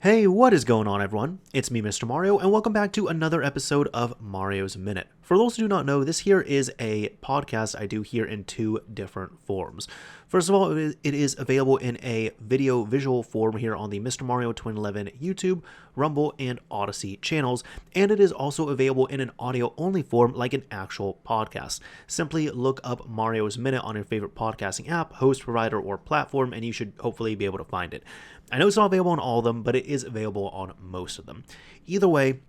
Hey, what is going on, everyone? It's me, Mr. Mario, and welcome back to another episode of Mario's Minute. For those who do not know, this here is a podcast I do here in two different forms. First of all, it is available in a video visual form here on the Mr. Mario 2011 YouTube, Rumble, and Odyssey channels, and it is also available in an audio-only form like an actual podcast. Simply look up Mario's Minute on your favorite podcasting app, host, provider, or platform, and you should hopefully be able to find it. I know it's not available on all of them, but it is available on most of them. Either way,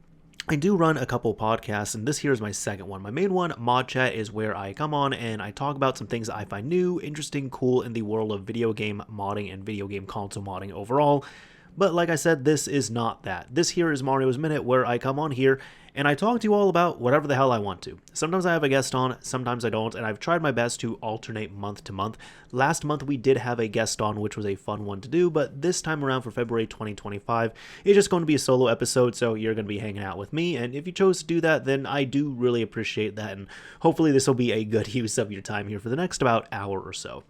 I do run a couple podcasts, and this here is my second one. My main one, Mod Chat, is where I come on and I talk about some things that I find new, interesting, cool in the world of video game modding and video game console modding overall. But like I said, this is not that. This here is Mario's Minute, where I come on here and I talk to you all about whatever the hell I want to. Sometimes I have a guest on, sometimes I don't, and I've tried my best to alternate month to month. Last month we did have a guest on, which was a fun one to do, but this time around for February 2025, it's just going to be a solo episode, so you're going to be hanging out with me, and if you chose to do that, then I do really appreciate that, and hopefully this will be a good use of your time here for the next about hour or so.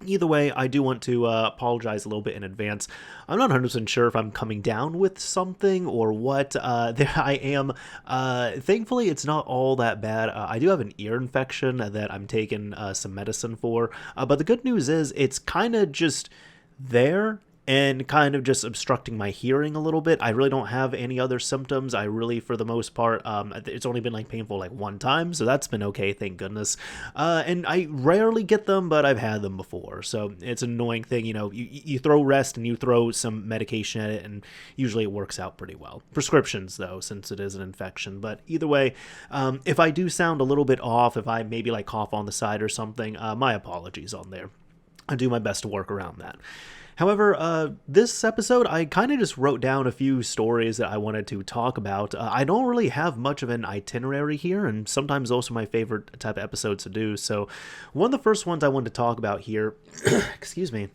Either way, I do want to apologize a little bit in advance. I'm not 100% sure if I'm coming down with something or what. There I am. Thankfully, it's not all that bad. I do have an ear infection that I'm taking some medicine for. But the good news is it's kind of just there and kind of just obstructing my hearing a little bit. I really don't have any other symptoms. I really, for the most part, it's only been like painful like one time, so that's been okay, thank goodness. And I rarely get them, but I've had them before, so it's an annoying thing. You know, you throw rest and you throw some medication at it, and usually it works out pretty well. Prescriptions, though, since it is an infection. But either way, if I do sound a little bit off, if I maybe like cough on the side or something, my apologies on there. I do my best to work around that. However, this episode, I kind of just wrote down a few stories that I wanted to talk about. I don't really have much of an itinerary here, and sometimes those are my favorite type of episodes to do. So one of the first ones I wanted to talk about here, excuse me,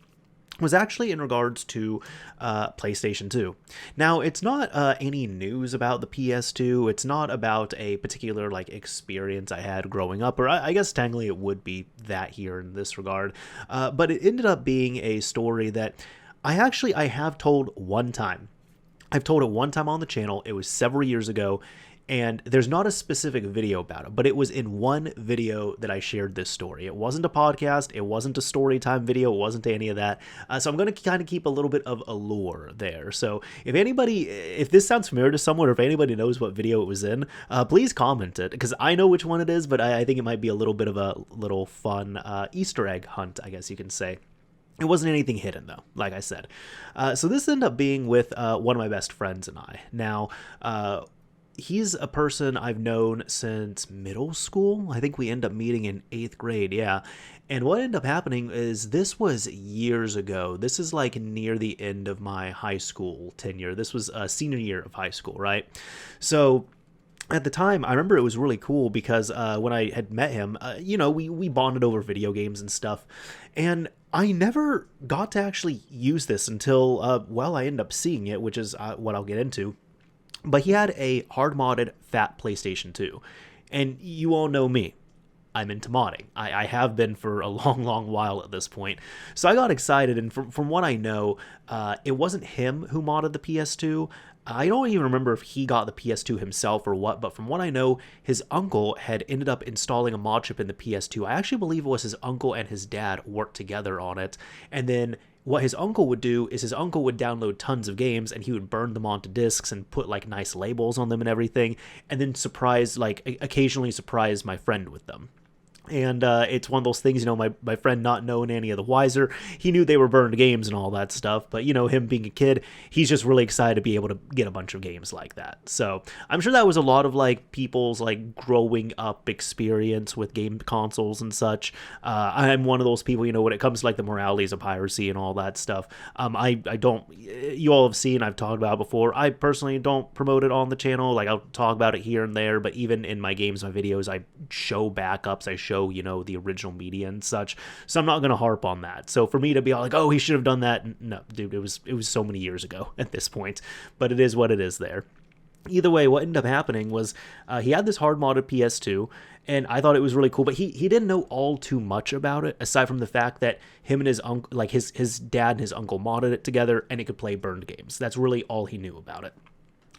was actually in regards to PlayStation 2. Now, it's not any news about the PS2. It's not about a particular like experience I had growing up, or I guess technically it would be that here in this regard. But it ended up being a story that I have told one time. I've told it one time on the channel. It was several years ago. And there's not a specific video about it, but it was in one video that I shared this story. It wasn't a podcast, it wasn't a story time video, it wasn't any of that. So I'm going to kind of keep a little bit of allure there. So if this sounds familiar to someone, or if anybody knows what video it was in, please comment it, because I know which one it is, but I think it might be a little bit of a little fun Easter egg hunt, I guess you can say. It wasn't anything hidden, though, like I said. So this ended up being with one of my best friends and I. Now, he's a person I've known since middle school. I think we ended up meeting in 8th grade, yeah. And what ended up happening is this was years ago. This is like near the end of my high school tenure. This was a senior year of high school, right? So at the time, I remember it was really cool because when I had met him, we bonded over video games and stuff. And I never got to actually use this until, I ended up seeing it, which is what I'll get into. But he had a hard-modded fat PlayStation 2. And you all know me. I'm into modding. I have been for a long, long while at this point. So I got excited, and from what I know, it wasn't him who modded the PS2. I don't even remember if he got the PS2 himself or what, but from what I know, his uncle had ended up installing a mod chip in the PS2. I actually believe it was his uncle and his dad worked together on it, and then what his uncle would do is his uncle would download tons of games and he would burn them onto discs and put like nice labels on them and everything, and then occasionally surprise my friend with them. And it's one of those things, my friend not knowing any of the wiser, he knew they were burned games and all that stuff, but, him being a kid, he's just really excited to be able to get a bunch of games like that. So I'm sure that was a lot of, people's, growing up experience with game consoles and such. I'm one of those people, when it comes to, the moralities of piracy and all that stuff, I don't, you all have seen, I've talked about it before, I personally don't promote it on the channel. I'll talk about it here and there, but even in my games, my videos, I show backups, I show the original media and such, so I'm not going to harp on that. So for me to be all like, oh, he should have done that, no, dude, it was so many years ago at this point, but it is what it is there. Either way, what ended up happening was he had this hard modded PS2, and I thought it was really cool, but he didn't know all too much about it, aside from the fact that him and his uncle, like his dad and his uncle modded it together, and it could play burned games. That's really all he knew about it.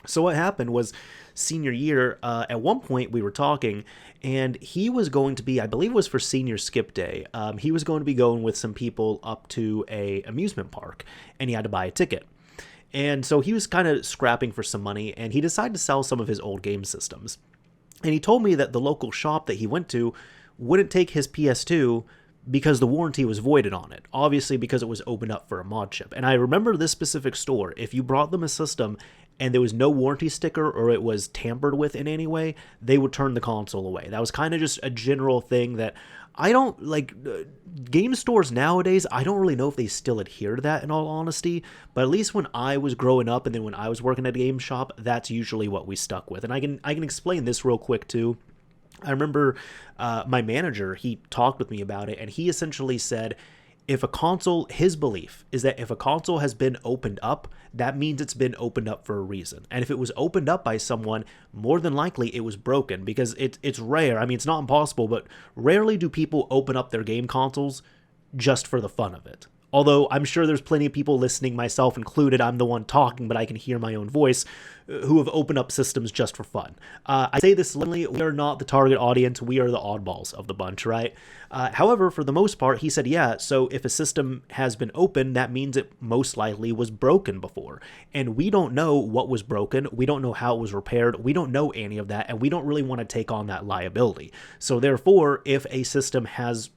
So what happened was senior year, at one point we were talking, and he was going to be, I believe it was for senior skip day, he was going to be going with some people up to a amusement park, and he had to buy a ticket. And so he was kind of scrapping for some money, and he decided to sell some of his old game systems. And he told me that the local shop that he went to wouldn't take his PS2 because the warranty was voided on it, obviously because it was opened up for a mod chip. And I remember this specific store, if you brought them a system and there was no warranty sticker or it was tampered with in any way, they would turn the console away. That was kind of just a general thing that I don't like. Game stores nowadays, I don't really know if they still adhere to that, in all honesty, but at least when I was growing up and then when I was working at a game shop, that's usually what we stuck with. And I can explain this real quick too. I remember my manager, he talked with me about it, and he essentially said, if a console, his belief is that if a console has been opened up, that means it's been opened up for a reason. And if it was opened up by someone, more than likely it was broken, because it's rare. I mean, it's not impossible, but rarely do people open up their game consoles just for the fun of it. Although I'm sure there's plenty of people listening, myself included, I'm the one talking, but I can hear my own voice, who have opened up systems just for fun. I say this literally, we are not the target audience, we are the oddballs of the bunch, right? However, for the most part, he said, yeah, so if a system has been opened, that means it most likely was broken before. And we don't know what was broken, we don't know how it was repaired, we don't know any of that, and we don't really want to take on that liability. So therefore, if a system has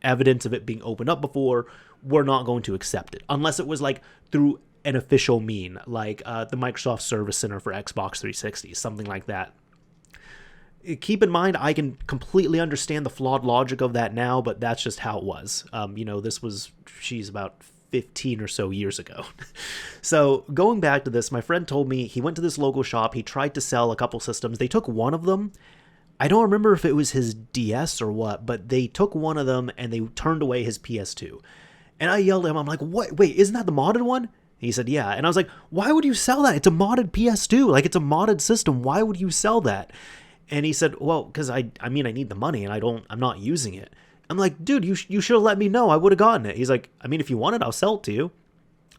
evidence of it being opened up before, we're not going to accept it unless it was like through an official mean, like the Microsoft Service Center for Xbox 360, something like that. Keep in mind, I can completely understand the flawed logic of that now, but that's just how it was. This was, she's about 15 or so years ago. So going back to this, my friend told me he went to this local shop, he tried to sell a couple systems, they took one of them. I don't remember if it was his DS or what, but they took one of them and they turned away his PS2. And I yelled at him, I'm like, what? Wait, isn't that the modded one? He said, yeah. And I was like, why would you sell that? It's a modded PS2. Like, it's a modded system. Why would you sell that? And he said, well, because I need the money and I'm not using it. I'm like, dude, you should have let me know. I would have gotten it. He's like, I mean, if you want it, I'll sell it to you.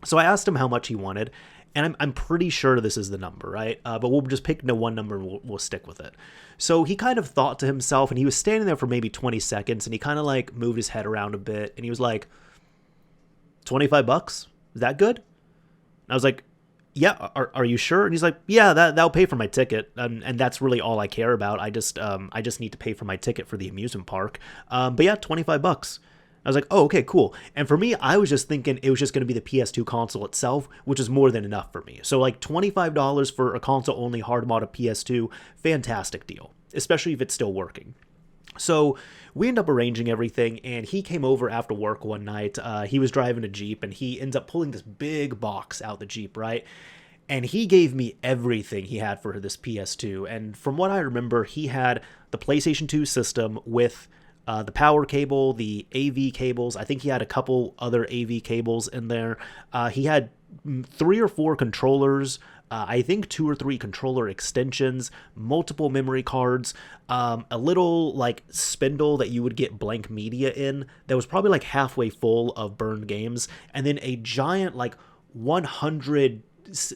So I asked him how much he wanted, and I'm pretty sure this is the number, right? But we'll just pick one number and we'll stick with it. So he kind of thought to himself, and he was standing there for maybe 20 seconds, and he kind of like moved his head around a bit, and he was like, $25? Is that good? And I was like, yeah, are you sure? And he's like, yeah, that'll pay for my ticket, and that's really all I care about. I just need to pay for my ticket for the amusement park. But yeah, $25. I was like, oh, okay, cool. And for me, I was just thinking it was just going to be the PS2 console itself, which is more than enough for me. So like $25 for a console-only hard mod of PS2, fantastic deal, especially if it's still working. So we end up arranging everything, and he came over after work one night. He was driving a Jeep, and he ends up pulling this big box out the Jeep, right? And he gave me everything he had for this PS2. And from what I remember, he had the PlayStation 2 system with the power cable, the AV cables. I think he had a couple other AV cables in there. He had 3 or 4 controllers, I think 2 or 3 controller extensions, multiple memory cards, a little like spindle that you would get blank media in that was probably like halfway full of burned games, and then a giant like 100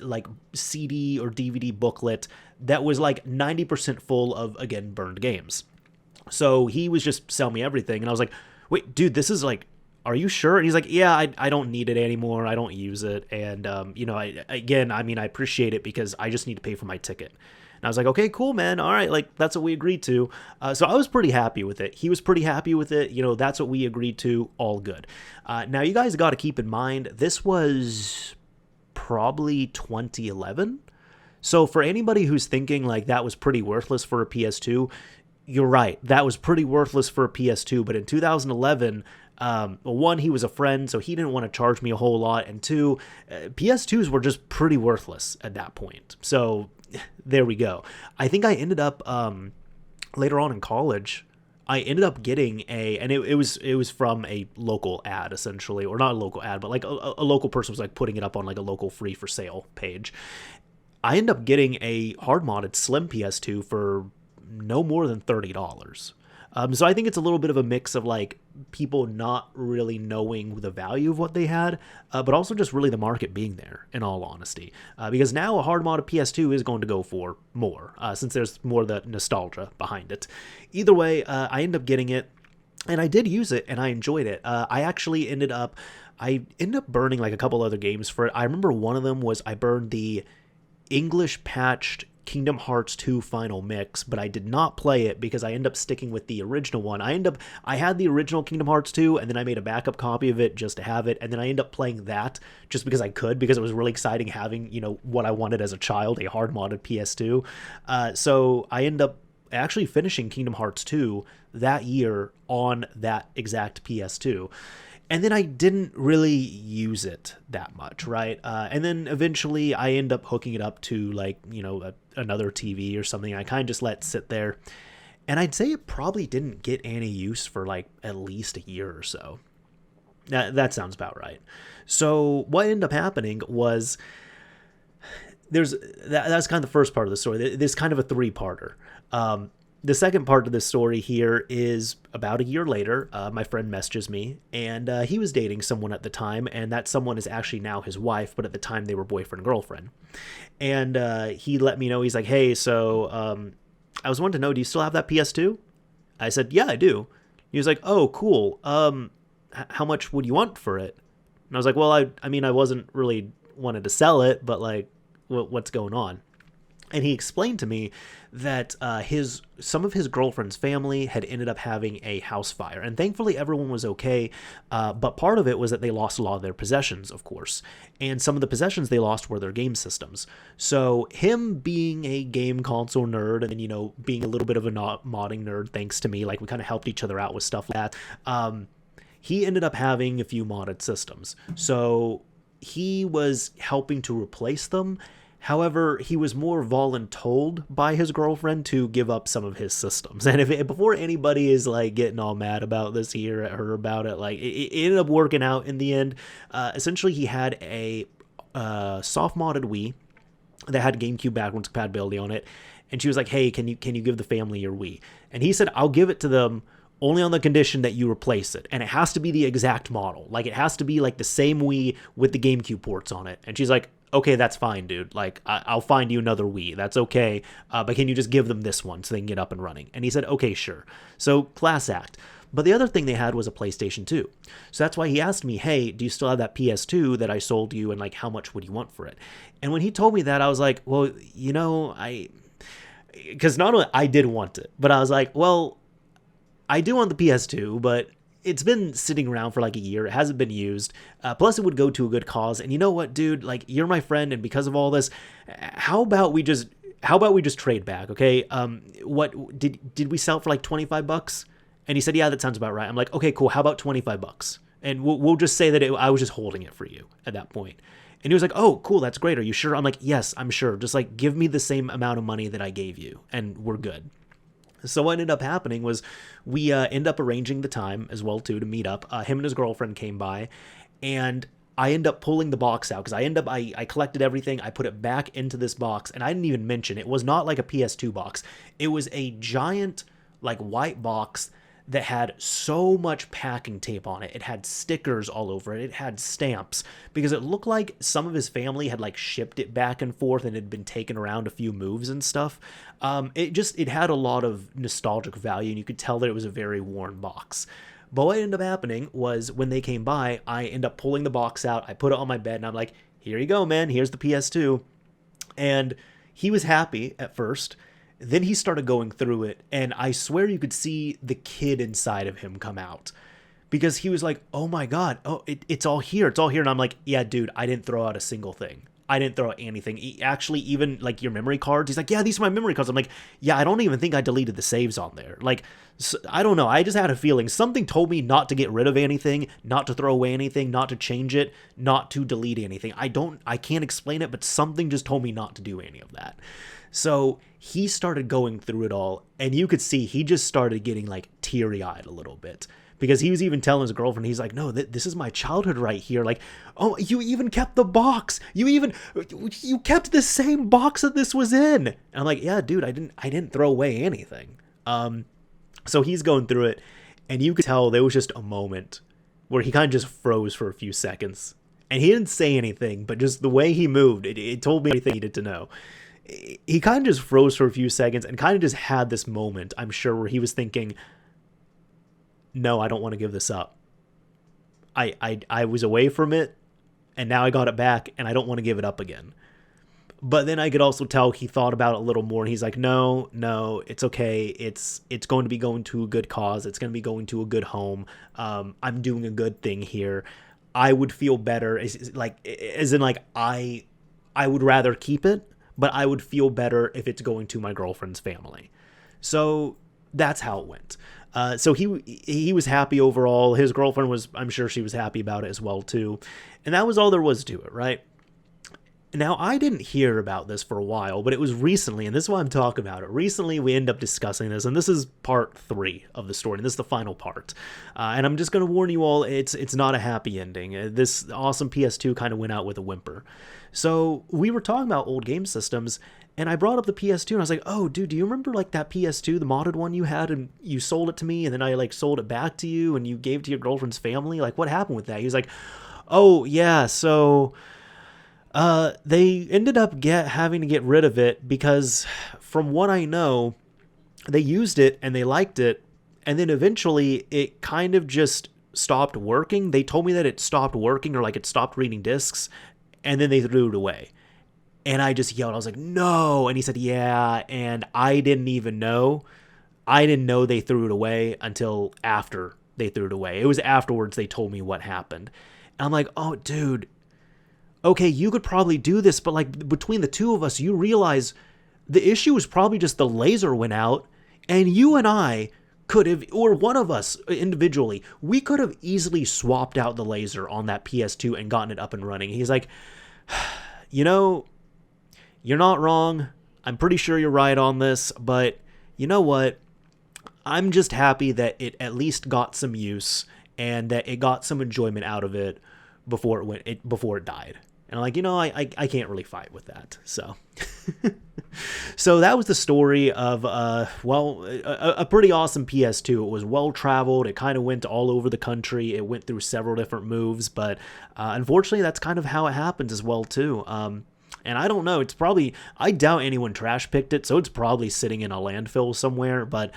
like CD or DVD booklet that was like 90% full of, again, burned games. So he was just selling me everything, and I was like, wait, dude, this is like, are you sure? And he's like, yeah, I don't need it anymore. I don't use it. And, I appreciate it because I just need to pay for my ticket. And I was like, okay, cool, man. All right. Like, that's what we agreed to. So I was pretty happy with it. He was pretty happy with it. That's what we agreed to. All good. Now, you guys got to keep in mind, this was probably 2011. So for anybody who's thinking like that was pretty worthless for a PS2, you're right. That was pretty worthless for a PS2. But in 2011, one, he was a friend, so he didn't want to charge me a whole lot. And 2, PS2s were just pretty worthless at that point. So there we go. I think I ended up, later on in college, I ended up getting and it was from a local ad, essentially, or not a local ad, but like a local person was like putting it up on like a local free for sale page. I end up getting a hard modded Slim PS2 for no more than $30. So I think it's a little bit of a mix of like people not really knowing the value of what they had, but also just really the market being there, in all honesty. Because now a hard modded PS2 is going to go for more, since there's more of the nostalgia behind it. Either way, I end up getting it, and I did use it, and I enjoyed it. I ended up burning like a couple other games for it. I remember one of them was I burned the English patched Kingdom Hearts 2 Final Mix, but I did not play it because I ended up sticking with the original one. I had the original Kingdom Hearts 2, and then I made a backup copy of it just to have it, and then I ended up playing that just because I could, because it was really exciting having, what I wanted as a child, a hard modded PS2. So I ended up actually finishing Kingdom Hearts 2 that year on that exact PS2. And then I didn't really use it that much, right? And then eventually I end up hooking it up to another TV or something. I kind of just let it sit there. And I'd say it probably didn't get any use for like at least a year or so. That sounds about right. So what ended up happening was that's kind of the first part of the story. There's kind of a three-parter. The second part of this story here is about a year later. My friend messages me, and he was dating someone at the time, and that someone is actually now his wife, but at the time they were boyfriend and girlfriend. And he let me know, he's like, hey, so I was wanting to know, do you still have that PS2? I said, yeah, I do. He was like, oh, cool. How much would you want for it? And I was like, well, I mean, I wasn't really wanted to sell it, but like, what's going on? And he explained to me that some of his girlfriend's family had ended up having a house fire. And thankfully, everyone was okay. But part of it was that they lost a lot of their possessions, of course. And some of the possessions they lost were their game systems. So him being a game console nerd and then, being a little bit of a modding nerd, thanks to me, like we kind of helped each other out with stuff like that, he ended up having a few modded systems. So he was helping to replace them. However, he was more voluntold by his girlfriend to give up some of his systems. And before anybody is like getting all mad about this here at her about it, like it ended up working out in the end. Essentially, he had a soft modded Wii that had GameCube backwards compatibility on it, and she was like, "Hey, can you give the family your Wii?" And he said, "I'll give it to them." Only on the condition that you replace it. And it has to be the exact model. Like, it has to be, like, the same Wii with the GameCube ports on it. And she's like, okay, that's fine, dude. Like, I'll find you another Wii. That's okay. But can you just give them this one so they can get up and running? And he said, okay, sure. So, class act. But the other thing they had was a PlayStation 2. So that's why he asked me, hey, do you still have that PS2 that I sold you? And, like, how much would you want for it? And when he told me that, I was like, well, because not only I did want it, but I was like, well, I do want the PS2, but it's been sitting around for like a year. It hasn't been used. Plus, it would go to a good cause. And you know what, dude? Like, you're my friend, and because of all this, how about we just trade back? Okay. What did we sell for like $25? And he said, yeah, that sounds about right. I'm like, okay, cool. How about $25? And we'll just say that I was just holding it for you at that point. And he was like, oh, cool. That's great. Are you sure? I'm like, yes, I'm sure. Just like give me the same amount of money that I gave you, and we're good. So what ended up happening was we ended up arranging the time as well, too, to meet up. Him and his girlfriend came by, and I ended up pulling the box out because I collected everything. I put it back into this box, and I didn't even mention it was not like a PS2 box. It was a giant, like, white box that had so much packing tape on it. It had stickers all over it. It had stamps because it looked like some of his family had like shipped it back and forth and had been taken around a few moves and stuff. It had a lot of nostalgic value, and you could tell that it was a very worn box. But what ended up happening was when they came by, I ended up pulling the box out. I put it on my bed, and I'm like, here you go, man. Here's the PS2. And he was happy at first. Then he started going through it, and I swear you could see the kid inside of him come out. Because he was like, oh my God, it's all here. It's all here. And I'm like, yeah, dude, I didn't throw out a single thing. I didn't throw out anything. Actually, even like your memory cards. He's like, yeah, these are my memory cards. I'm like, yeah, I don't even think I deleted the saves on there. Like, I don't know. I just had a feeling something told me not to get rid of anything, not to throw away anything, not to change it, not to delete anything. I can't explain it, but something just told me not to do any of that. So he started going through it all, and you could see he just started getting like teary-eyed a little bit because he was even telling his girlfriend, he's like, no, this is my childhood right here. Like, oh, you even kept the box. You kept the same box that this was in. And I'm like, yeah, dude, I didn't throw away anything. So he's going through it, and you could tell there was just a moment where he kind of just froze for a few seconds. And he didn't say anything, but just the way he moved, it told me everything he needed to know. He kind of just froze for a few seconds and kind of just had this moment, I'm sure, where he was thinking, no, I don't want to give this up. I was away from it, and now I got it back, and I don't want to give it up again. But then I could also tell he thought about it a little more, and he's like, no, it's okay. It's going to be going to a good cause. It's going to be going to a good home. I'm doing a good thing here. I would feel better, I would rather keep it, but I would feel better if it's going to my girlfriend's family. So that's how it went. So he was happy overall. His girlfriend was, I'm sure she was happy about it as well too. And that was all there was to it, right? Now, I didn't hear about this for a while, but it was recently, and this is why I'm talking about it. Recently, we end up discussing this, and this is part 3 of the story, and this is the final part. And I'm just going to warn you all, it's not a happy ending. This awesome PS2 kind of went out with a whimper. So we were talking about old game systems, and I brought up the PS2, and I was like, oh, dude, do you remember like that PS2, the modded one you had, and you sold it to me, and then I like sold it back to you, and you gave it to your girlfriend's family? Like, what happened with that? He was like, oh, yeah, so... they ended up having to get rid of it because, from what I know, they used it and they liked it, and then eventually it kind of just stopped working. They told me that it stopped working, or like it stopped reading discs, and then they threw it away. And I just yelled. I was like, no. And he said, yeah. And I didn't even know. I didn't know they threw it away until after they threw it away. It was afterwards they told me what happened. And I'm like, oh, dude. Okay, you could probably do this, but like between the two of us, you realize the issue was probably just the laser went out, and you and I could have, or one of us individually, we could have easily swapped out the laser on that PS2 and gotten it up and running. He's like, you know, you're not wrong. I'm pretty sure you're right on this, but you know what? I'm just happy that it at least got some use and that it got some enjoyment out of it before it died. And I'm like, you know, I can't really fight with that. So so that was the story of, a pretty awesome PS2. It was well-traveled. It kind of went all over the country. It went through several different moves. But unfortunately, that's kind of how it happens as well, too. And I don't know. It's probably, I doubt anyone trash picked it, so it's probably sitting in a landfill somewhere. But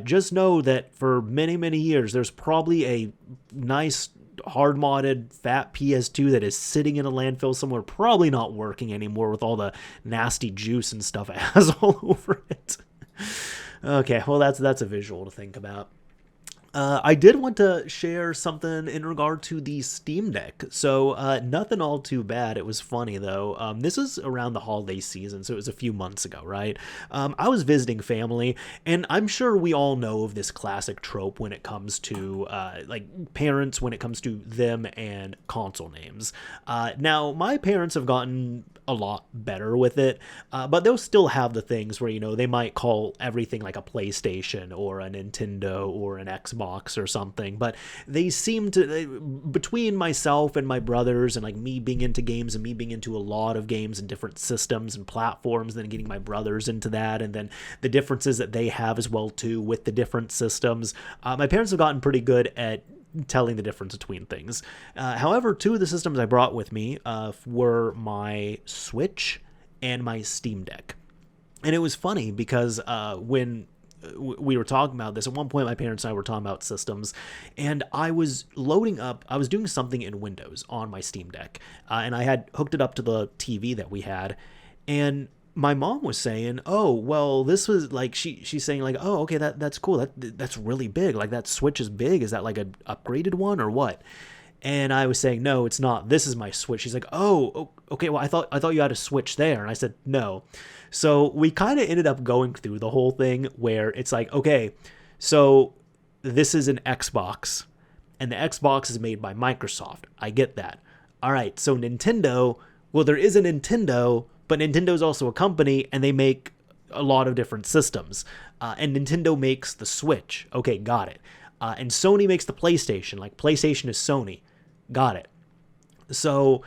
just know that for many, many years, there's probably a nice hard modded fat PS2 that is sitting in a landfill somewhere, probably not working anymore with all the nasty juice and stuff it has all over it. Okay, well that's a visual to think about. I did want to share something in regard to the Steam Deck. So nothing all too bad. It was funny, though. This is around the holiday season, so it was a few months ago, right? I was visiting family, and I'm sure we all know of this classic trope when it comes to parents, when it comes to them and console names. Now, my parents have gotten a lot better with it, but they'll still have the things where, you know, they might call everything like a PlayStation or a Nintendo or an Xbox or something, but they seem to, between myself and my brothers and like me being into games and me being into a lot of games and different systems and platforms, and then getting my brothers into that, and then the differences that they have as well too with the different systems, my parents have gotten pretty good at telling the difference between things. However, two of the systems I brought with me were my Switch and my Steam Deck. And it was funny because when we were talking about this, at one point my parents and I were talking about systems, and I was doing something in Windows on my Steam Deck, and I had hooked it up to the TV that we had, and my mom was saying, oh, well, this was like, she's saying like, oh, okay, that's cool. That's really big. Like that Switch is big. Is that like an upgraded one or what? And I was saying, no, it's not. This is my Switch. She's like, oh, okay. Well, I thought you had a Switch there. And I said, no. So we kind of ended up going through the whole thing where it's like, okay, so this is an Xbox, and the Xbox is made by Microsoft. I get that. All right. So Nintendo, well, there is a Nintendo, but Nintendo's also a company, and they make a lot of different systems. And Nintendo makes the Switch. Okay, got it. And Sony makes the PlayStation. Like, PlayStation is Sony. Got it. So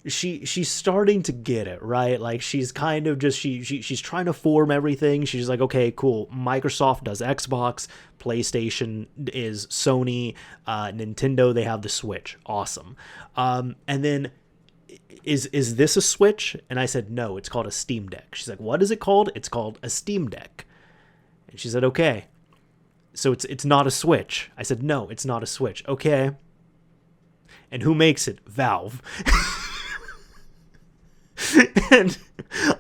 she's starting to get it, right? Like, she's kind of just she's trying to form everything. She's like, okay, cool. Microsoft does Xbox, PlayStation is Sony, Nintendo, they have the Switch. Awesome. And then is this a Switch? And I said, no, it's called a Steam Deck. She's like, what is it called? It's called a Steam Deck. And she said, okay, so it's not a Switch. I said, no, it's not a Switch. Okay. And who makes it? Valve. And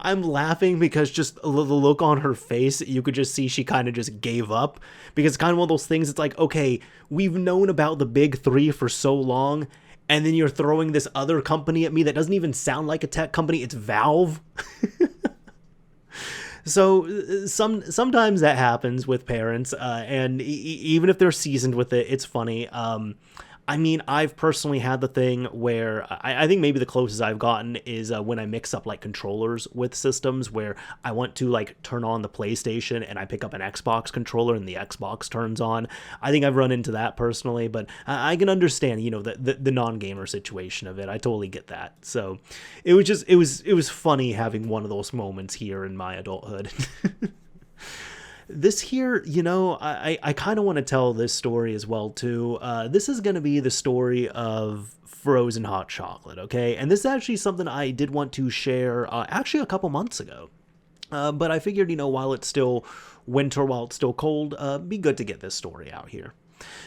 I'm laughing because just the look on her face, you could just see she kind of just gave up, because it's kind of one of those things. It's like, okay, we've known about the big three for so long, and then you're throwing this other company at me that doesn't even sound like a tech company. It's Valve. So sometimes that happens with parents, and even if they're seasoned with it, it's funny. I mean, I've personally had the thing where I think maybe the closest I've gotten is when I mix up like controllers with systems, where I want to like turn on the PlayStation and I pick up an Xbox controller and the Xbox turns on. I think I've run into that personally, but I can understand, you know, the non-gamer situation of it. I totally get that. So it was funny having one of those moments here in my adulthood. This here, you know, I kind of want to tell this story as well, too. This is going to be the story of frozen hot chocolate, okay? And this is actually something I did want to share actually a couple months ago. But I figured, you know, while it's still winter, while it's still cold, be good to get this story out here.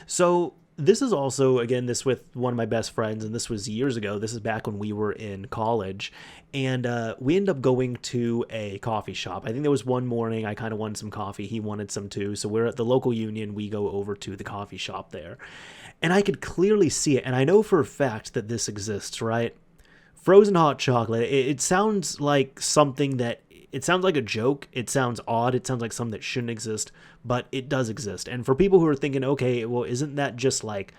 So this is also, again, this with one of my best friends, and this was years ago. This is back when we were in college, and we ended up going to a coffee shop. I think there was one morning I kind of wanted some coffee. He wanted some too. So we're at the local Union. We go over to the coffee shop there, and I could clearly see it, and I know for a fact that this exists, right? Frozen hot chocolate. It sounds like something that, it sounds like a joke. It sounds odd. It sounds like something that shouldn't exist, but it does exist. And for people who are thinking, okay, well, isn't it just like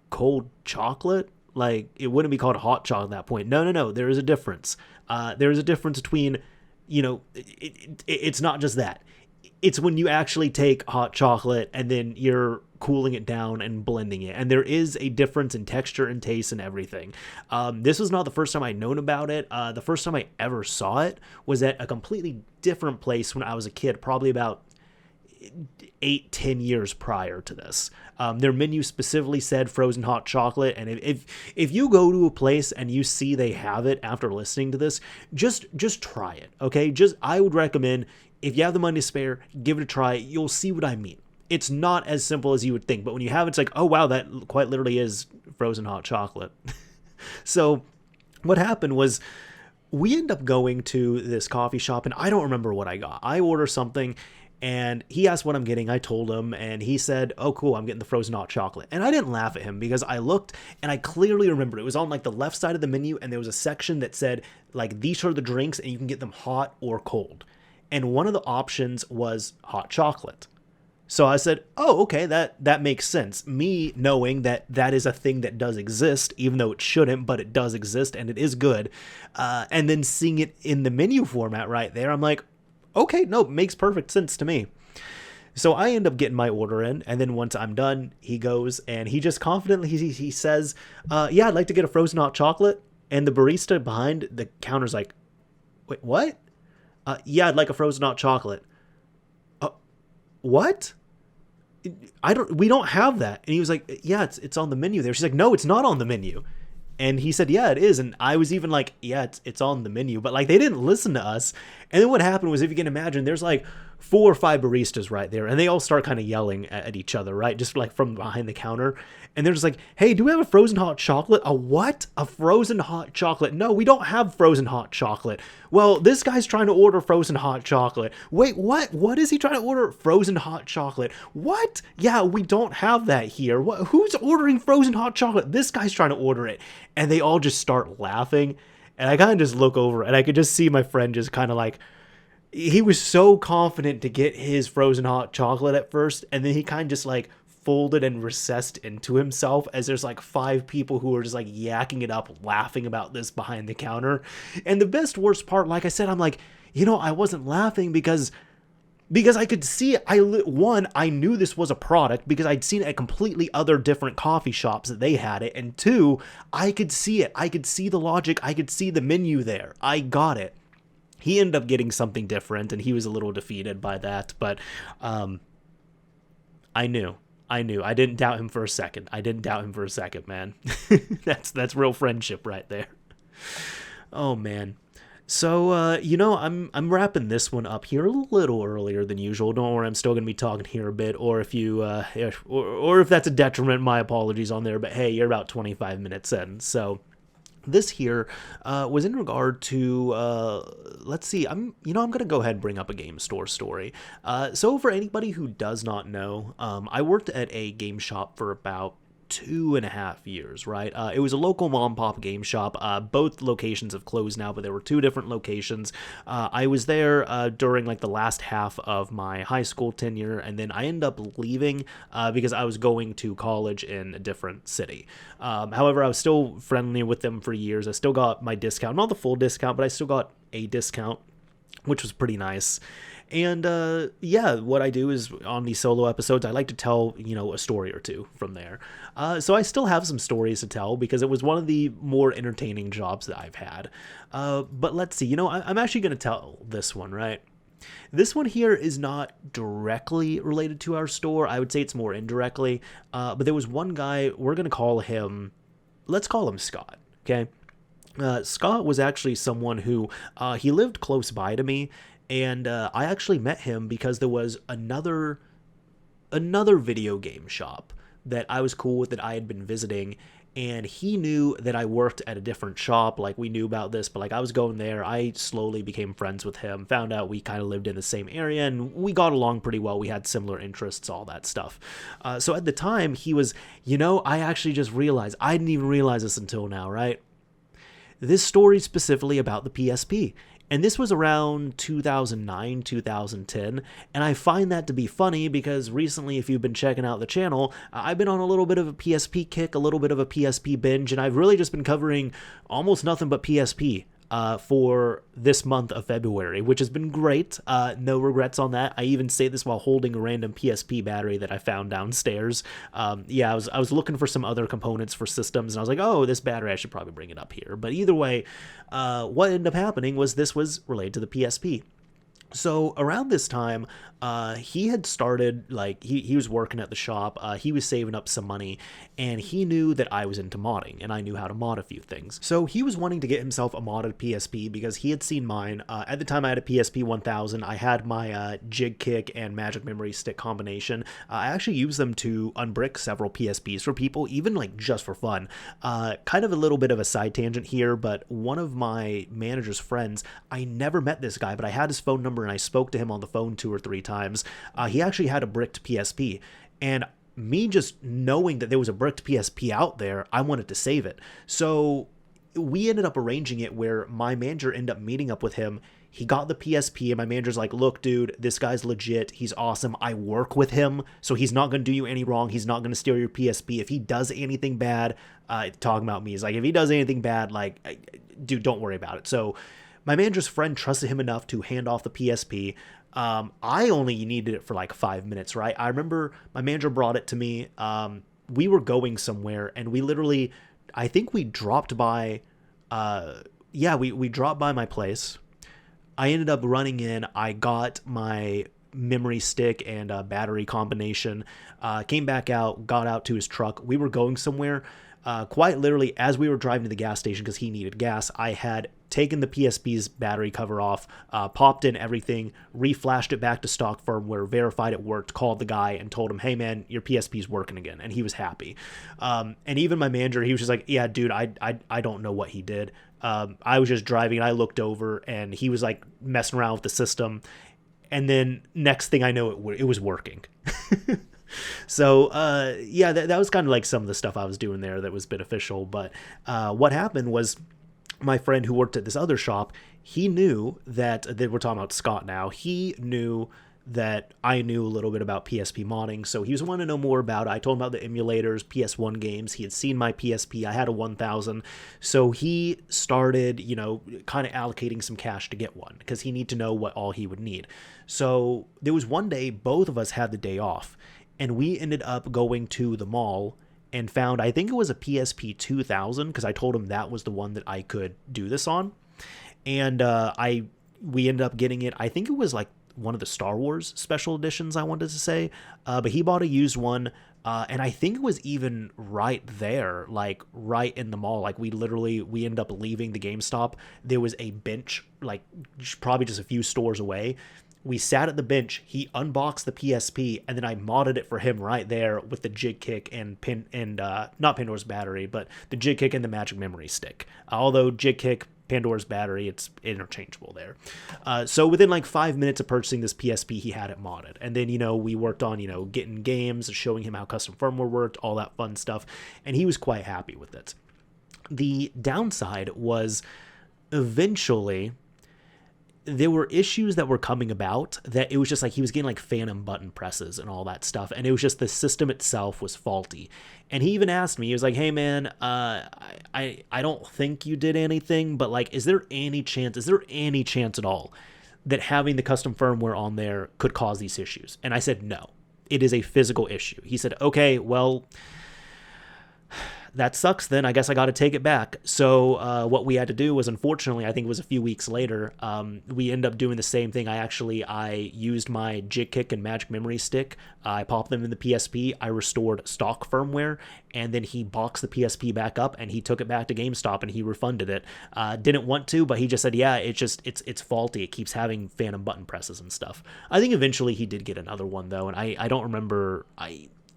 cold chocolate? Like, it wouldn't be called hot chocolate at that point. No. There is a difference. There is a difference between, you know, it's not just that. It's when you actually take hot chocolate and then you're cooling it down and blending it. And there is a difference in texture and taste and everything. This was not the first time I'd known about it. The first time I ever saw it was at a completely different place when I was a kid, probably about 8-10 years prior to this. Their menu specifically said frozen hot chocolate, and if you go to a place and you see they have it after listening to this, just try it, okay? I would recommend, if you have the money to spare, give it a try. You'll see what I mean. It's not as simple as you would think, but when you have it, it's like, oh wow, that quite literally is frozen hot chocolate. So what happened was, we ended up going to this coffee shop, and I don't remember what I got. I ordered something, and he asked what I'm getting. I told him, and he said, oh, cool, I'm getting the frozen hot chocolate. And I didn't laugh at him, because I looked, and I clearly remember it was on like the left side of the menu, and there was a section that said, like, these are the drinks, and you can get them hot or cold. And one of the options was hot chocolate. So I said, oh, okay, that makes sense. Me knowing that is a thing that does exist, even though it shouldn't, but it does exist, and it is good. And then seeing it in the menu format right there, I'm like, okay, no, it makes perfect sense to me. So I end up getting my order in, and then once I'm done, he goes, and he just confidently, he says, yeah, I'd like to get a frozen hot chocolate. And the barista behind the counter's like, wait, what? Yeah, I'd like a frozen hot chocolate. What? We don't have that. And he was like, yeah, it's on the menu there. She's like, no, it's not on the menu. And he said, yeah, it is. And I was even like, yeah, it's on the menu. But like, they didn't listen to us. And then what happened was, if you can imagine, there's like 4 or 5 baristas right there, and they all start kind of yelling at each other, right? Just like from behind the counter. And they're just like, hey, do we have a frozen hot chocolate? A what? A frozen hot chocolate? No, we don't have frozen hot chocolate. Well, this guy's trying to order frozen hot chocolate. Wait, what? What is he trying to order? Frozen hot chocolate. What? Yeah, we don't have that here. Who's ordering frozen hot chocolate? This guy's trying to order it. And they all just start laughing. And I kind of just look over, and I could just see my friend just kind of like, he was so confident to get his frozen hot chocolate at first, and then he kind of just like folded and recessed into himself, as there's like 5 people who are just like yakking it up, laughing about this behind the counter. And the worst part, like I said, I'm like, you know, I wasn't laughing because because I could see it. I knew this was a product because I'd seen it at completely other different coffee shops that they had it, and two, I could see it. I could see the logic. I could see the menu there. I got it. He ended up getting something different, and he was a little defeated by that, but I knew. I knew. I didn't doubt him for a second. Man. That's real friendship right there. Oh man. So, I'm wrapping this one up here a little earlier than usual. Don't worry, I'm still going to be talking here a bit, or if you, or if that's a detriment, my apologies on there, but hey, you're about 25 minutes in. So, this here was in regard to, let's see, I'm going to go ahead and bring up a game store story. So, for anybody who does not know, I worked at a game shop for about 2.5 years, right? It was a local mom and pop game shop. Both locations have closed now, but there were two different locations. I was there during like the last half of my high school tenure, and then I ended up leaving because I was going to college in a different city. However, I was still friendly with them for years. I still got my discount, not the full discount, but I still got a discount, which was pretty nice. And what I do is on these solo episodes, I like to tell, a story or two from there. So I still have some stories to tell because it was one of the more entertaining jobs that I've had. But let's see, I'm actually going to tell this one, right? This one here is not directly related to our store. I would say it's more indirectly. But there was one guy, let's call him Scott, okay? Scott was actually someone who, he lived close by to me. And I actually met him because there was another video game shop that I was cool with that I had been visiting, and he knew that I worked at a different shop. Like, we knew about this, but like I was going there. I slowly became friends with him, found out we kind of lived in the same area, and we got along pretty well. We had similar interests, all that stuff. So at the time, he was, I actually just realized, I didn't even realize this until now, right? This story specifically about the PSP. And this was around 2009, 2010, and I find that to be funny because recently, if you've been checking out the channel, I've been on a little bit of a PSP kick, a little bit of a PSP binge, and I've really just been covering almost nothing but PSP for this month of February, which has been great. No regrets on that. I even say this while holding a random PSP battery that I found downstairs. I was looking for some other components for systems, and I was like, oh, this battery, I should probably bring it up here. But either way, what ended up happening was this was related to the PSP. So around this time, he had started, like, he was working at the shop, he was saving up some money, and he knew that I was into modding, and I knew how to mod a few things. So he was wanting to get himself a modded PSP because he had seen mine. At the time, I had a PSP 1000. I had my Jig Kick and Magic Memory Stick combination. I actually used them to unbrick several PSPs for people, even like just for fun. Kind of a little bit of a side tangent here, but one of my manager's friends, I never met this guy, but I had his phone number and I spoke to him on the phone 2 or 3 times. He actually had a bricked PSP, and me just knowing that there was a bricked PSP out there, I wanted to save it. So we ended up arranging it where my manager ended up meeting up with him. He got the PSP, and my manager's like, look, dude, this guy's legit. He's awesome. I work with him, so he's not going to do you any wrong. He's not going to steal your PSP. If he does anything bad, talking about me, is like, if he does anything bad, like, dude, don't worry about it. So my manager's friend trusted him enough to hand off the PSP. I only needed it for like 5 minutes, right? I remember my manager brought it to me. We were going somewhere, and we literally, I think we dropped by, we dropped by my place. I ended up running in. I got my memory stick and battery combination, came back out, got out to his truck. We were going somewhere. Quite literally, as we were driving to the gas station because he needed gas, I had taken the PSP's battery cover off, popped in everything, reflashed it back to stock firmware, verified it worked, called the guy and told him, hey man, your PSP's working again. And he was happy. And even my manager, he was just like, yeah, dude, I don't know what he did. I was just driving and I looked over and he was like messing around with the system. And then next thing I know, it was working. So, that was kind of like some of the stuff I was doing there that was beneficial. But what happened was my friend who worked at this other shop, he knew that we're talking about Scott now. He knew that I knew a little bit about PSP modding, so he was wanting to know more about it. I told him about the emulators, PS1 games. He had seen my PSP. I had a 1000, so he started, kind of allocating some cash to get one because he needed to know what all he would need. So there was one day both of us had the day off, and we ended up going to the mall and found, I think it was a PSP 2000, because I told him that was the one that I could do this on. And we ended up getting it. I think it was like one of the Star Wars special editions, I wanted to say. But he bought a used one. And I think it was even right there, like right in the mall. Like we ended up leaving the GameStop. There was a bench, like probably just a few stores away. We sat at the bench, he unboxed the PSP, and then I modded it for him right there with the jig kick and not Pandora's battery, but the jig kick and the magic memory stick. Although jig kick, Pandora's battery, it's interchangeable there. So within like 5 minutes of purchasing this PSP, he had it modded. And then, we worked on, getting games, showing him how custom firmware worked, all that fun stuff. And he was quite happy with it. The downside was eventually there were issues that were coming about that it was just like he was getting like phantom button presses and all that stuff. And it was just the system itself was faulty. And he even asked me, he was like, hey man, I don't think you did anything, but like, is there any chance at all that having the custom firmware on there could cause these issues? And I said, no, it is a physical issue. He said, okay, well, that sucks then. I guess I got to take it back. So what we had to do was, unfortunately, I think it was a few weeks later, we ended up doing the same thing. I used my jig kick and magic memory stick. I popped them in the PSP. I restored stock firmware, and then he boxed the PSP back up and he took it back to GameStop and he refunded it. Didn't want to, but he just said, yeah, it's faulty. It keeps having phantom button presses and stuff. I think eventually he did get another one though, and I don't remember.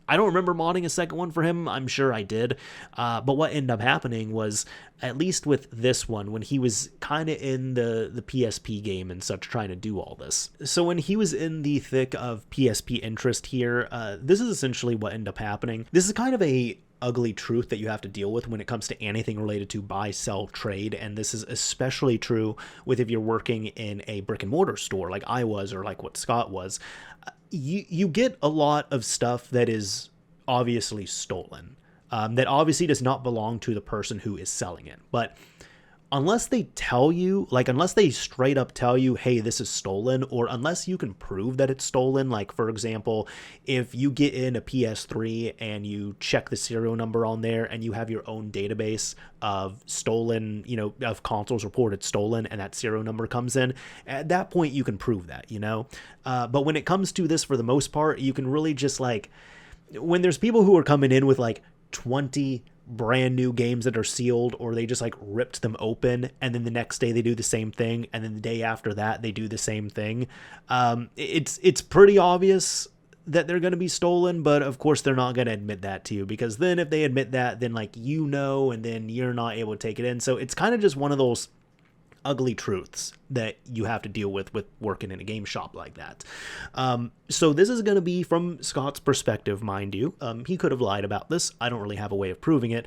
I don't remember modding a second one for him. I'm sure I did. But what ended up happening was, at least with this one, when he was kind of in the PSP game and such, trying to do all this. So when he was in the thick of PSP interest here, this is essentially what ended up happening. This is kind of a ugly truth that you have to deal with when it comes to anything related to buy, sell, trade. And this is especially true with if you're working in a brick and mortar store like I was, or like what Scott was. You get a lot of stuff that is obviously stolen, that obviously does not belong to the person who is selling it. But unless they straight up tell you, hey, this is stolen, or unless you can prove that it's stolen, like for example, if you get in a PS3 and you check the serial number on there and you have your own database of stolen, of consoles reported stolen, and that serial number comes in, at that point you can prove that, but when it comes to this, for the most part, you can really just when there's people who are coming in with like 20 brand new games that are sealed, or they just like ripped them open and then the next day they do the same thing, and then the day after that they do the same thing, it's pretty obvious that they're going to be stolen. But of course they're not going to admit that to you, because then if they admit that, then and then you're not able to take it in. So it's kind of just one of those ugly truths that you have to deal with working in a game shop like that. So this is going to be from Scott's perspective, mind you. He could have lied about this. I don't really have a way of proving it.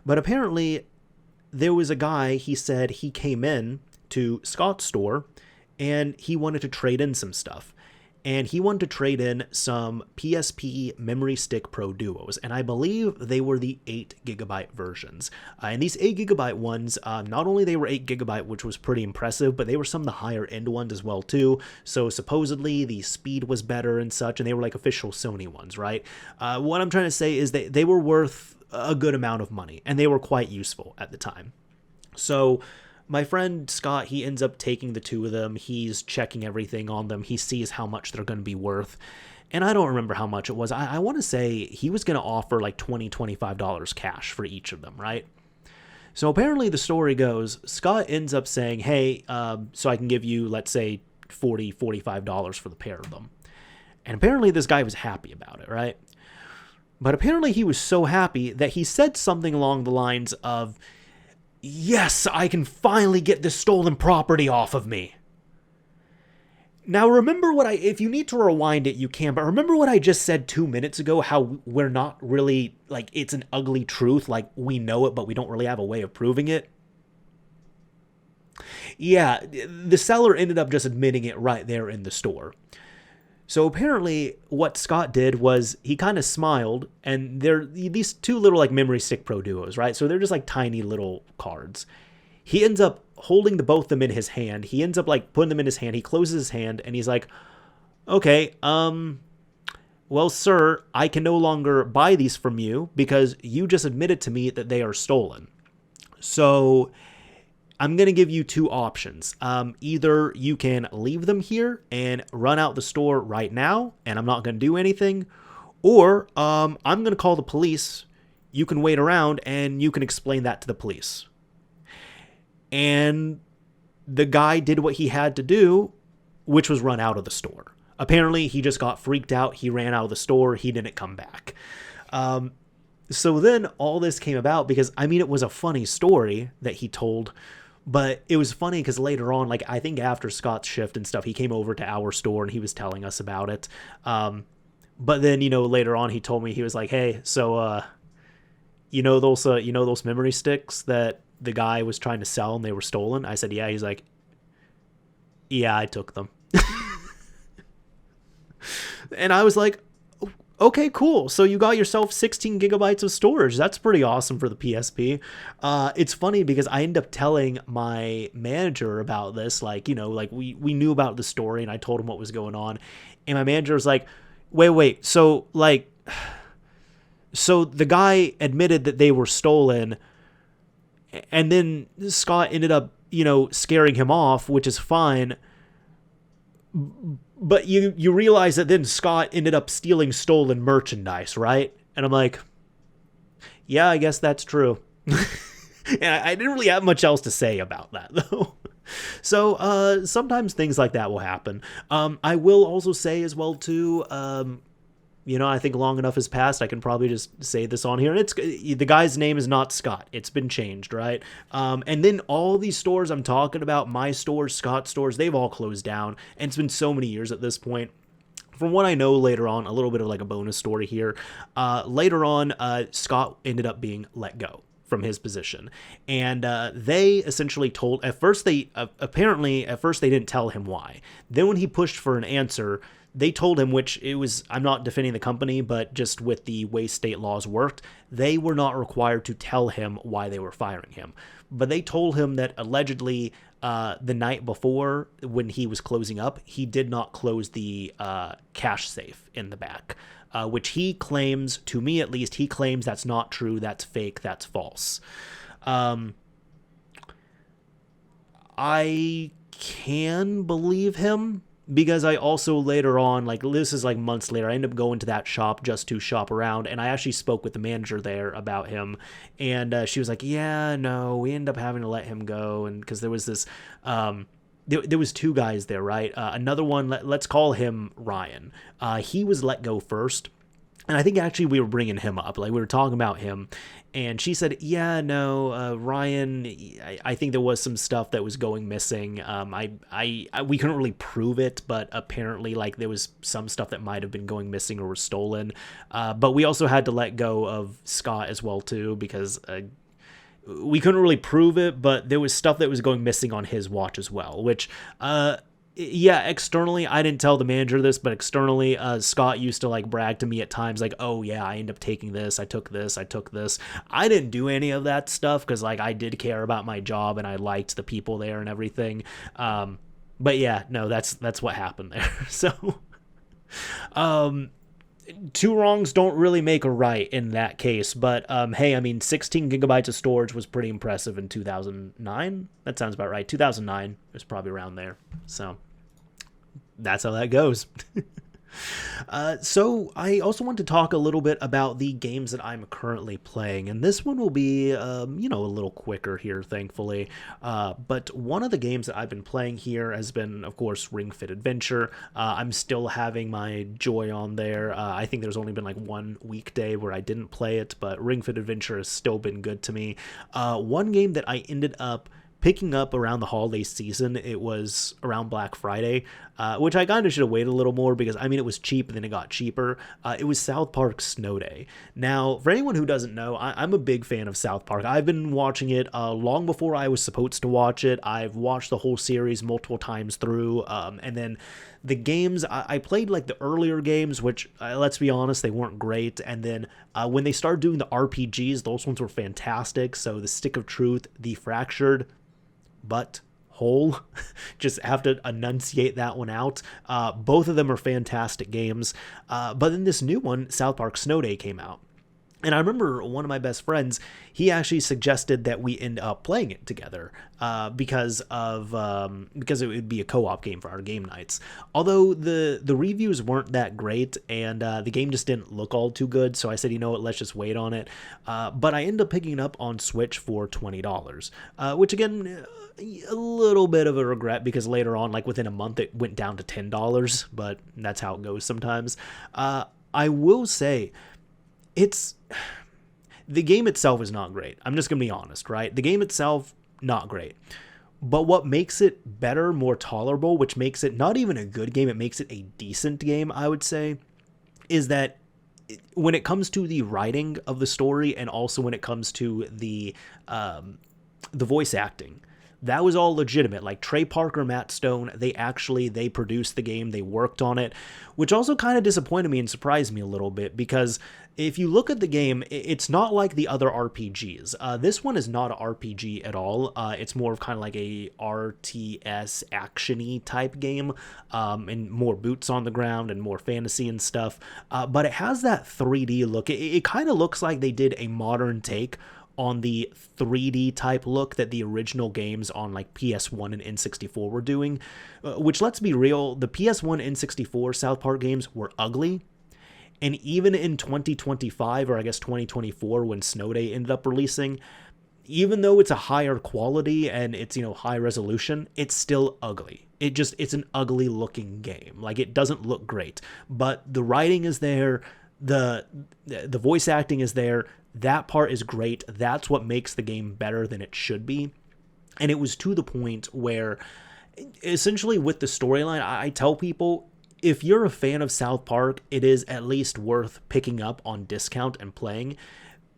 But apparently there was a guy, he said he came in to Scott's store and he wanted to trade in some stuff. And he wanted to trade in some PSP Memory Stick Pro Duos, and I believe they were the 8GB versions. And these 8GB ones, not only they were 8GB, which was pretty impressive, but they were some of the higher end ones as well too. So supposedly the speed was better and such, and they were like official Sony ones, right? What I'm trying to say is that they were worth a good amount of money, and they were quite useful at the time. So my friend Scott, he ends up taking the two of them. He's checking everything on them. He sees how much they're going to be worth. And I don't remember how much it was. I want to say he was going to offer like $20, $25 cash for each of them, right? So apparently the story goes, Scott ends up saying, hey, so I can give you, let's say, $40, $45 for the pair of them. And apparently this guy was happy about it, right? But apparently he was so happy that he said something along the lines of, yes, I can finally get this stolen property off of me. Now remember if you need to rewind it, you can, but remember what I just said 2 minutes ago, how we're not really, it's an ugly truth, we know it, but we don't really have a way of proving it? Yeah, the seller ended up just admitting it right there in the store. So apparently what Scott did was he kind of smiled, and they're these two little like memory stick Pro Duos, right? So they're just like tiny little cards. He ends up holding the both of them in his hand. He ends up like putting them in his hand. He closes his hand and he's like, okay, well, sir, I can no longer buy these from you because you just admitted to me that they are stolen. So I'm going to give you two options. Either you can leave them here and run out the store right now, and I'm not going to do anything, or I'm going to call the police. You can wait around and you can explain that to the police. And the guy did what he had to do, which was run out of the store. Apparently, he just got freaked out. He ran out of the store. He didn't come back. So then all this came about because, I mean, it was a funny story that he told, but it was funny because later on, like, I think after Scott's shift and stuff, he came over to our store and he was telling us about it. But then, later on, he told me, he was like, hey, so, those memory sticks that the guy was trying to sell and they were stolen? I said, yeah. He's like, yeah, I took them. And I was like, okay, cool. So you got yourself 16 gigabytes of storage. That's pretty awesome for the PSP. It's funny because I ended up telling my manager about this. Like, we knew about the story and I told him what was going on. And my manager was like, wait. So the guy admitted that they were stolen. And then Scott ended up, scaring him off, which is fine. But you realize that then Scott ended up stealing stolen merchandise, right? And I'm like, yeah, I guess that's true. And I didn't really have much else to say about that, though. So sometimes things like that will happen. I will also say as well, too, I think long enough has passed. I can probably just say this on here. And the guy's name is not Scott. It's been changed, right? And then all these stores I'm talking about, my stores, Scott's stores, they've all closed down. And it's been so many years at this point. From what I know later on, a little bit of like a bonus story here. Later on, Scott ended up being let go from his position. And they essentially told, at first they didn't tell him why. Then when he pushed for an answer, they told him, which it was, I'm not defending the company, but just with the way state laws worked, they were not required to tell him why they were firing him. But they told him that allegedly the night before when he was closing up, he did not close the cash safe in the back, which he claims, to me at least, he claims that's not true, that's fake, that's false. I can believe him, because I also later on, like this is like months later, I ended up going to that shop just to shop around, and I actually spoke with the manager there about him, and she was like, yeah, no, we ended up having to let him go, and because there was this, there was two guys there, right? Another one, let's call him Ryan. He was let go first. And I think actually we were bringing him up, like we were talking about him, and she said, yeah, no, Ryan, I think there was some stuff that was going missing. We couldn't really prove it, but apparently like there was some stuff that might have been going missing or was stolen. But we also had to let go of Scott as well too, because we couldn't really prove it, but there was stuff that was going missing on his watch as well, which, yeah, externally, I didn't tell the manager this, but externally, Scott used to like brag to me at times like, oh yeah, I ended up taking this, I took this. I didn't do any of that stuff because like I did care about my job and I liked the people there and everything. But yeah, no, that's what happened there. So, two wrongs don't really make a right in that case, but hey, I mean, 16 gigabytes of storage was pretty impressive in 2009. That sounds about right. 2009, it was probably around there. So that's how that goes. So I also want to talk a little bit about the games that I'm currently playing, and this one will be, a little quicker here, thankfully. But one of the games that I've been playing here has been, of course, Ring Fit Adventure. I'm still having my joy on there. I think there's only been like one weekday where I didn't play it, but Ring Fit Adventure has still been good to me. One game that I ended up picking up around the holiday season. It was around Black Friday, which I kind of should have waited a little more because, I mean, it was cheap and then it got cheaper. It was South Park Snow Day. Now, for anyone who doesn't know, I'm a big fan of South Park. I've been watching it long before I was supposed to watch it. I've watched the whole series multiple times through, and then the games, I played like the earlier games, which, let's be honest, they weren't great. And then when they started doing the RPGs, those ones were fantastic. So the Stick of Truth, the Fractured but Whole, just have to enunciate that one out. Both of them are fantastic games. But then this new one, South Park Snow Day, came out. And I remember one of my best friends, he actually suggested that we end up playing it together because it would be a co-op game for our game nights. Although the reviews weren't that great and the game just didn't look all too good, so I said, you know what, let's just wait on it. But I ended up picking it up on Switch for $20, which again, a little bit of a regret because later on, like within a month, it went down to $10, but that's how it goes sometimes. I will say, the game itself is not great. I'm just going to be honest, right? The game itself, not great. But what makes it better, more tolerable, which makes it not even a good game, it makes it a decent game, I would say, is that when it comes to the writing of the story and also when it comes to the voice acting, that was all legitimate. Like Trey Parker, Matt Stone, they produced the game, they worked on it, which also kind of disappointed me and surprised me a little bit because if you look at the game, it's not like the other RPGs. This one is not an RPG at all. It's more of kind of like a RTS action-y type game, and more boots on the ground and more fantasy and stuff. But it has that 3D look. It kind of looks like they did a modern take on the 3D type look that the original games on like PS1 and N64 were doing, which, let's be real, the PS1 N64 South Park games were ugly. And even in 2025, or I guess 2024, when Snow Day ended up releasing, even though it's a higher quality and it's, high resolution, it's still ugly. It's an ugly looking game. Like, it doesn't look great, but the writing is there. The voice acting is there. That part is great. That's what makes the game better than it should be. And it was to the point where essentially with the storyline, I tell people, if you're a fan of South Park, it is at least worth picking up on discount and playing,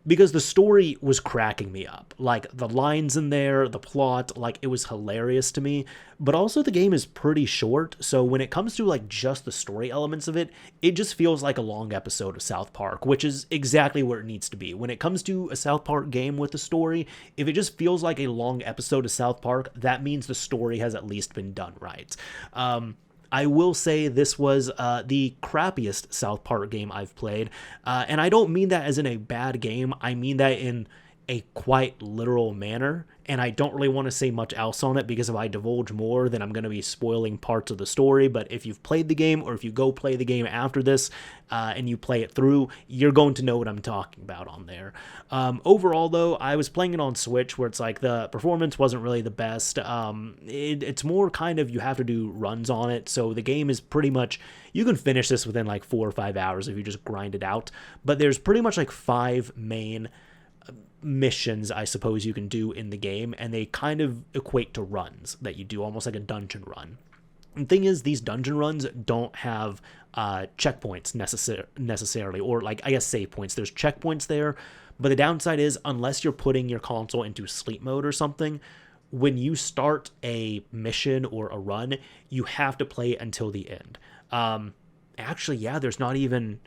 because the story was cracking me up. Like, the lines in there, the plot, like, it was hilarious to me. But also the game is pretty short, so when it comes to like just the story elements of it, it just feels like a long episode of South Park, which is exactly where it needs to be. When it comes to a South Park game with a story, if it just feels like a long episode of South Park, that means the story has at least been done right. I will say this was the crappiest South Park game I've played, and I don't mean that as in a bad game. I mean that in a quite literal manner, and I don't really want to say much else on it because if I divulge more, then I'm going to be spoiling parts of the story. But if you've played the game, or if you go play the game after this and you play it through, you're going to know what I'm talking about on there. Overall, though, I was playing it on Switch, where it's like the performance wasn't really the best. It's more kind of you have to do runs on it, so the game is pretty much, you can finish this within like 4 or 5 hours if you just grind it out. But there's pretty much like 5 main missions, I suppose, you can do in the game, and they kind of equate to runs that you do, almost like a dungeon run. And the thing is, these dungeon runs don't have checkpoints necessarily, or like, I guess, save points. There's checkpoints there, but the downside is, unless you're putting your console into sleep mode or something, when you start a mission or a run, you have to play until the end. Actually, yeah, there's not even...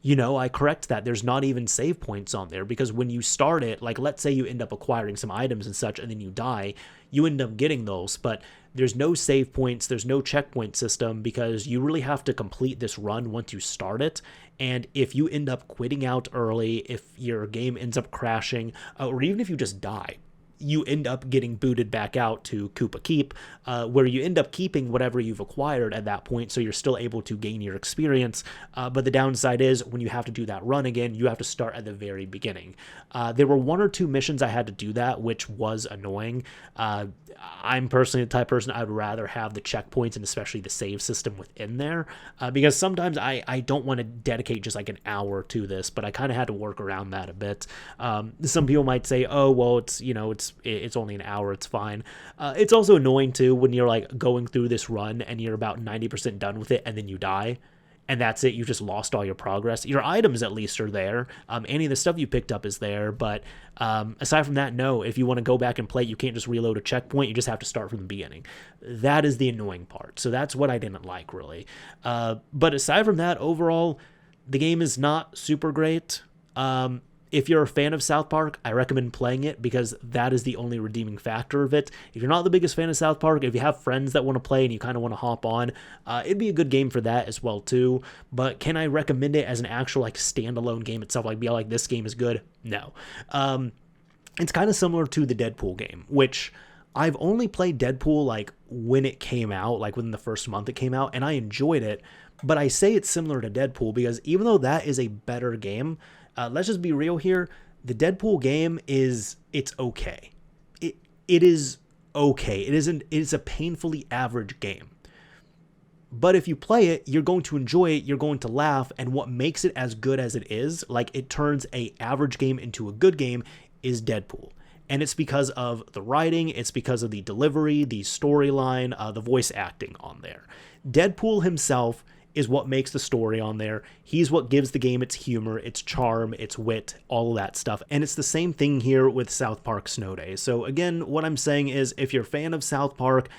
I correct that. There's not even save points on there, because when you start it, like, let's say you end up acquiring some items and such, and then you die, you end up getting those, but there's no save points, there's no checkpoint system, because you really have to complete this run once you start it. And if you end up quitting out early, if your game ends up crashing, or even if you just die, you end up getting booted back out to Koopa Keep, where you end up keeping whatever you've acquired at that point, so you're still able to gain your experience. But the downside is, when you have to do that run again, you have to start at the very beginning. There were 1 or 2 missions I had to do that, which was annoying. I'm personally the type of person I'd rather have the checkpoints and especially the save system within there, because sometimes I don't want to dedicate just like an hour to this, but I kind of had to work around that a bit. Some people might say, oh, well, it's it's only an hour, it's fine. It's also annoying too when you're like going through this run and you're about 90% done with it and then you die. And that's it. You just lost all your progress. Your items at least are there. Any of the stuff you picked up is there. But aside from that, no. If you want to go back and play, you can't just reload a checkpoint. You just have to start from the beginning. That is the annoying part. So that's what I didn't like, really. But aside from that, overall, the game is not super great. If you're a fan of South Park, I recommend playing it because that is the only redeeming factor of it. If you're not the biggest fan of South Park, if you have friends that want to play and you kind of want to hop on, it'd be a good game for that as well too. But can I recommend it as an actual like standalone game itself? Like be like, this game is good? No. It's kind of similar to the Deadpool game, which I've only played Deadpool like when it came out, like within the first month it came out, and I enjoyed it. But I say it's similar to Deadpool because even though that is a better game, let's just be real here. The Deadpool game it's okay. It is okay. It's a painfully average game. But if you play it, you're going to enjoy it, you're going to laugh, and what makes it as good as it is, like it turns a average game into a good game, is Deadpool. And it's because of the writing, it's because of the delivery, the storyline, the voice acting on there. Deadpool himself is what makes the story on there. He's what gives the game its humor, its charm, its wit, all of that stuff. And it's the same thing here with South Park Snow Days. So again, what I'm saying is if you're a fan of South Park,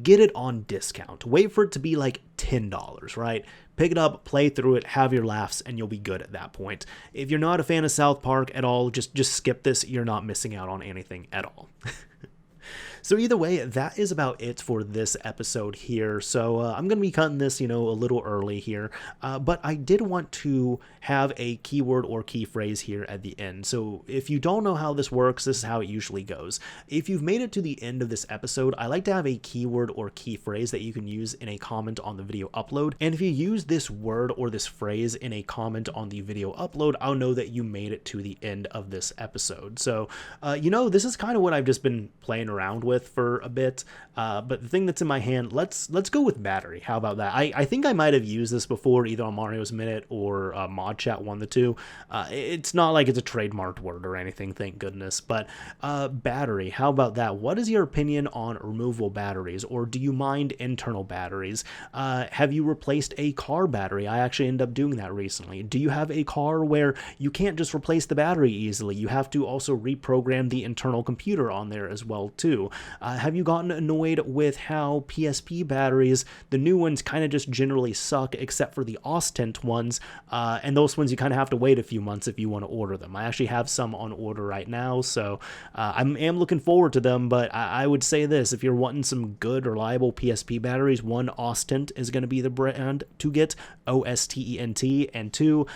get it on discount. Wait for it to be like $10, right? Pick it up, play through it, have your laughs, and you'll be good at that point. If you're not a fan of South Park at all, just skip this. You're not missing out on anything at all. So either way, that is about it for this episode here. So I'm going to be cutting this, a little early here. But I did want to have a keyword or key phrase here at the end. So if you don't know how this works, this is how it usually goes. If you've made it to the end of this episode, I like to have a keyword or key phrase that you can use in a comment on the video upload. And if you use this word or this phrase in a comment on the video upload, I'll know that you made it to the end of this episode. So, this is kind of what I've just been playing around with for a bit, but the thing that's in my hand, let's go with battery. How about that? I think I might have used this before, either on Mario's Minute or Mod Chat, one of the two. It's not like it's a trademarked word or anything, thank goodness, but battery, how about that? What is your opinion on removable batteries, or do you mind internal batteries? Have you replaced a car battery? I actually ended up doing that recently. Do you have a car where you can't just replace the battery easily? You have to also reprogram the internal computer on there as well too. Have you gotten annoyed with how PSP batteries, the new ones, kind of just generally suck, except for the Ostent ones, and those ones you kind of have to wait a few months if you want to order them. I actually have some on order right now, so I am looking forward to them, but I would say this, if you're wanting some good, reliable PSP batteries, one, Ostent is going to be the brand to get, OSTENT, and two,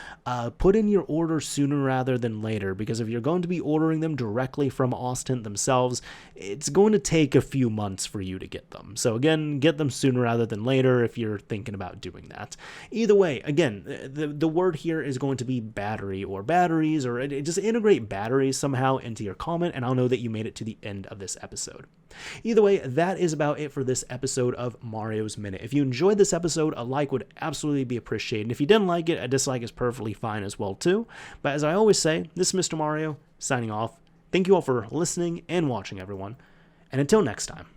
put in your order sooner rather than later, because if you're going to be ordering them directly from Ostent themselves, it's going to take a few months for you to get them. So again, get them sooner rather than later if you're thinking about doing that. Either way, again, the word here is going to be battery or batteries, or just integrate batteries somehow into your comment, and I'll know that you made it to the end of this episode. Either way, that is about it for this episode of Mario's Minute. If you enjoyed this episode, a like would absolutely be appreciated. If you didn't like it, a dislike is perfectly fine as well too. But as I always say, this is Mr. Mario, signing off. Thank you all for listening and watching, everyone. And until next time.